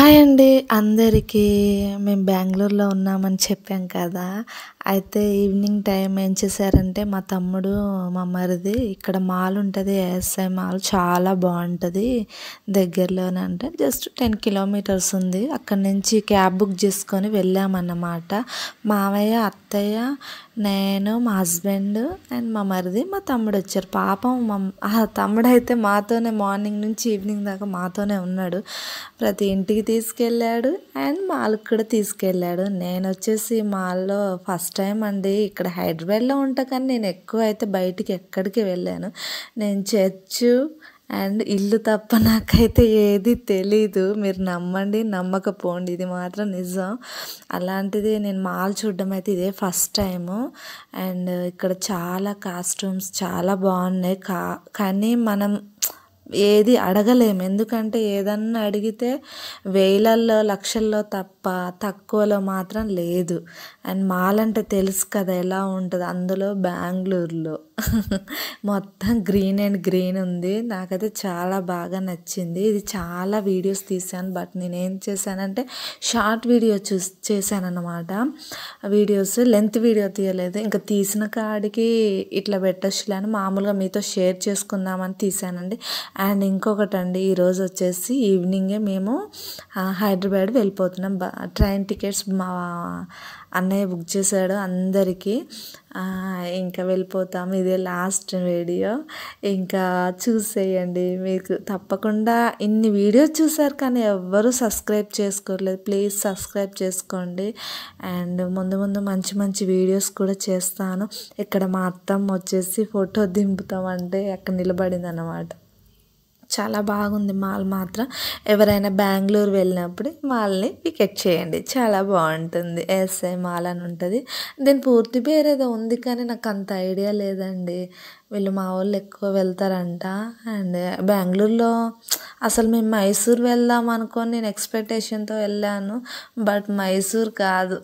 Hi అండి అందరికీ. మేము బెంగుళూరులో ఉన్నామని చెప్పాం కదా! అయితే ఈవినింగ్ టైం ఏం చేశారంటే మా తమ్ముడు, మా మరిది ఇక్కడ మాల్ ఉంటది. ఏఎస్ఐ మాల్ చాలా బావుంటది. దగ్గరలోనే అంటే జస్ట్ 10 కిలోమీటర్స్ ఉంది. అక్కడి నుంచి క్యాబ్ బుక్ చేసుకొని వెళ్ళామన్నమాట. మావయ్య, అత్తయ్య, నేను, మా హస్బెండ్ అండ్ మా మరిది, మా తమ్ముడు వచ్చారు. పాపం తమ్ముడైతే మాతోనే మార్నింగ్ నుంచి ఈవినింగ్ దాకా మాతోనే ఉన్నాడు. ప్రతి ఇంటికి తీసుకెళ్ళాడు అండ్ మాల్కి కూడా తీసుకెళ్ళాడు. నేను వచ్చేసి మాల్లో ఫస్ట్ టైం అండి. ఇక్కడ హైదరాబాద్లో ఉంటా కానీ నేను ఎక్కువ అయితే బయటికి ఎక్కడికి వెళ్ళాను. నేను చర్చు అండ్ ఇల్లు తప్ప నాకైతే ఏది తెలీదు. మీరు నమ్మండి నమ్మకపోండి, ఇది మాత్రం నిజం. అలాంటిది నేను మాల్ చూడడం అయితే ఇదే ఫస్ట్ టైము. అండ్ ఇక్కడ చాలా కాస్ట్యూమ్స్ చాలా బాగున్నాయి. కానీ మనం ఏది అడగలేము. ఎందుకంటే ఏదన్నా అడిగితే వేలల్లో లక్షల్లో తప్ప తక్కువలో మాత్రం లేదు. అండ్ మాల్ అంటే తెలుసు కదా ఎలా ఉంటుంది, అందులో బెంగళూరులో మొత్తం గ్రీన్ అండ్ గ్రీన్ ఉంది. నాకైతే చాలా బాగా నచ్చింది. ఇది చాలా వీడియోస్ తీసాను, బట్ నేనేం చేశానంటే షార్ట్ వీడియో చేశానన్నమాట. వీడియోస్ లెంత్ వీడియో తీయలేదు. ఇంకా తీసిన కాడికి ఇట్లా పెట్టచ్చులే అని మామూలుగా మీతో షేర్ చేసుకుందామని తీసానండి. అండ్ ఇంకొకటండి, ఈరోజు వచ్చేసి ఈవినింగే మేము హైదరాబాద్ వెళ్ళిపోతున్నాం. ట్రైన్ టికెట్స్ మా అన్నయ్య బుక్ చేశాడు అందరికీ. ఇంకా వెళ్ళిపోతాము. ఇదే లాస్ట్ వీడియో. ఇంకా చూసేయండి. మీకు తప్పకుండా ఇన్ని వీడియోస్ చూసారు కానీ ఎవ్వరూ సబ్స్క్రైబ్ చేసుకోలేదు. ప్లీజ్ సబ్స్క్రైబ్ చేసుకోండి. అండ్ ముందు ముందు మంచి మంచి వీడియోస్ కూడా చేస్తాను. ఇక్కడ మా అత్తమ్మ వచ్చేసి ఫోటో దింపుతామంటే అక్కడ నిలబడింది అన్నమాట. చాలా బాగుంది మాల్ మాత్రం. ఎవరైనా బెంగళూరు వెళ్ళినప్పుడు మాల్ని విజిట్ చేయండి, చాలా బాగుంటుంది. ఎస్ఐ మాల్ అని ఉంటుంది. దీని పూర్తి పేరు ఏదో ఉంది కానీ నాకు అంత ఐడియా లేదండి. వీళ్ళు మా వాళ్ళు ఎక్కువ వెళ్తారంట. అండ్ బెంగళూరులో అసలు మేము మైసూర్ వెళ్దాం అనుకొని నేను ఎక్స్పెక్టేషన్తో వెళ్ళాను. బట్ మైసూర్ కాదు,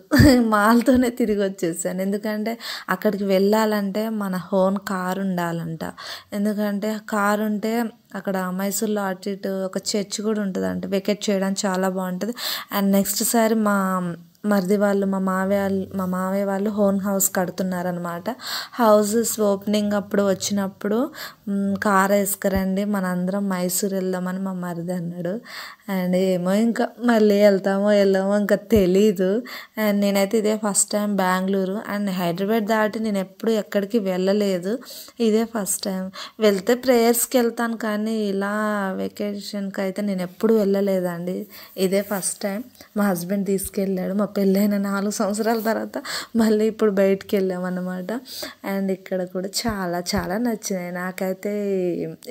మాల్తోనే తిరిగి వచ్చేసాను. ఎందుకంటే అక్కడికి వెళ్ళాలంటే మన ఓన్ కారు ఉండాలంట. ఎందుకంటే కారు ఉంటే అక్కడ మైసూర్లో అటు ఇటు ఒక చర్చ్ కూడా ఉంటుందంట. వెకేట్ చేయడానికి చాలా బాగుంటుంది. అండ్ నెక్స్ట్ సారి మా మరిది వాళ్ళు, మా మావయ్య వాళ్ళు ఓన్ హౌస్ కడుతున్నారనమాట. హౌసెస్ ఓపెనింగ్ అప్పుడు వచ్చినప్పుడు కార్ వేసుకురండి, మనందరం మైసూర్ వెళ్దామని మా మరిది అన్నాడు. అండ్ ఏమో ఇంకా మళ్ళీ వెళ్తామో వెళ్ళామో ఇంకా తెలీదు. అండ్ నేనైతే ఇదే first time Bengaluru. And Hyderabad దాటి నేను ఎప్పుడు ఎక్కడికి వెళ్ళలేదు. ఇదే ఫస్ట్ టైం. వెళ్తే ప్రేయర్స్కి వెళ్తాను కానీ ఇలా వెకేషన్కి అయితే నేను ఎప్పుడు వెళ్ళలేదండి. ఇదే ఫస్ట్ టైం. మా హస్బెండ్ తీసుకెళ్ళాడు. మా పెళ్ళైన 4 సంవత్సరాల తర్వాత మళ్ళీ ఇప్పుడు బయటికి వెళ్ళామన్నమాట. అండ్ ఇక్కడ కూడా చాలా చాలా నచ్చినాయి నాకైతే.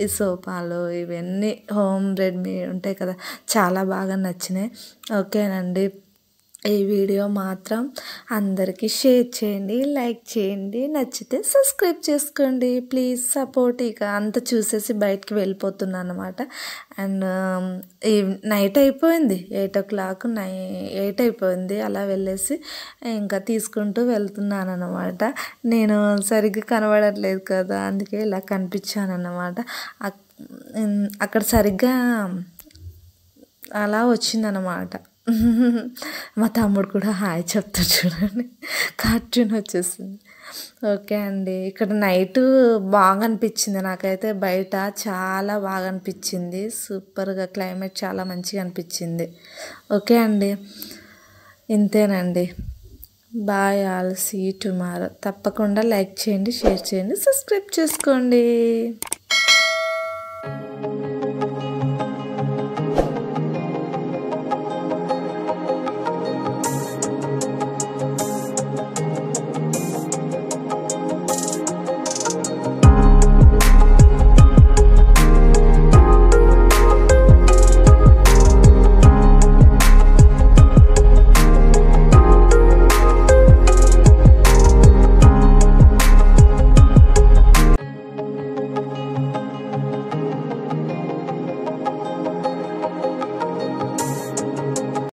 ఈ సోఫాలు ఇవన్నీ హోమ్ రెడీ ఉంటాయి కదా, చాలా బాగా నచ్చినాయి. ఓకేనండి, ఈ వీడియో మాత్రం అందరికీ షేర్ చేయండి, లైక్ చేయండి, నచ్చితే సబ్స్క్రైబ్ చేసుకోండి. Please support. ఇక అంత చూసేసి బయటికి వెళ్ళిపోతున్నాను అనమాట. అండ్ ఈ నైట్ అయిపోయింది, 8 అయిపోయింది. అలా వెళ్ళేసి ఇంకా తీసుకుంటూ వెళ్తున్నాను అనమాట. నేను సరిగ్గా కనబడట్లేదు కదా, అందుకే ఇలా కనిపించాను అన్నమాట. అక్కడ సరిగ్గా అలా వచ్చిందనమాట. మా తమ్ముడు కూడా హాయ్ చెప్తాడు చూడండి, కార్టూన్ వచ్చేసింది. ఓకే అండి, ఇక్కడ నైట్ బాగా అనిపించింది నాకైతే. బయట చాలా బాగా అనిపించింది. సూపర్గా క్లైమేట్ చాలా మంచిగా అనిపించింది. ఓకే అండి, ఇంతేనండి. Bye all, see you tomorrow. తప్పకుండా లైక్ చేయండి, షేర్ చేయండి, సబ్స్క్రైబ్ చేసుకోండి.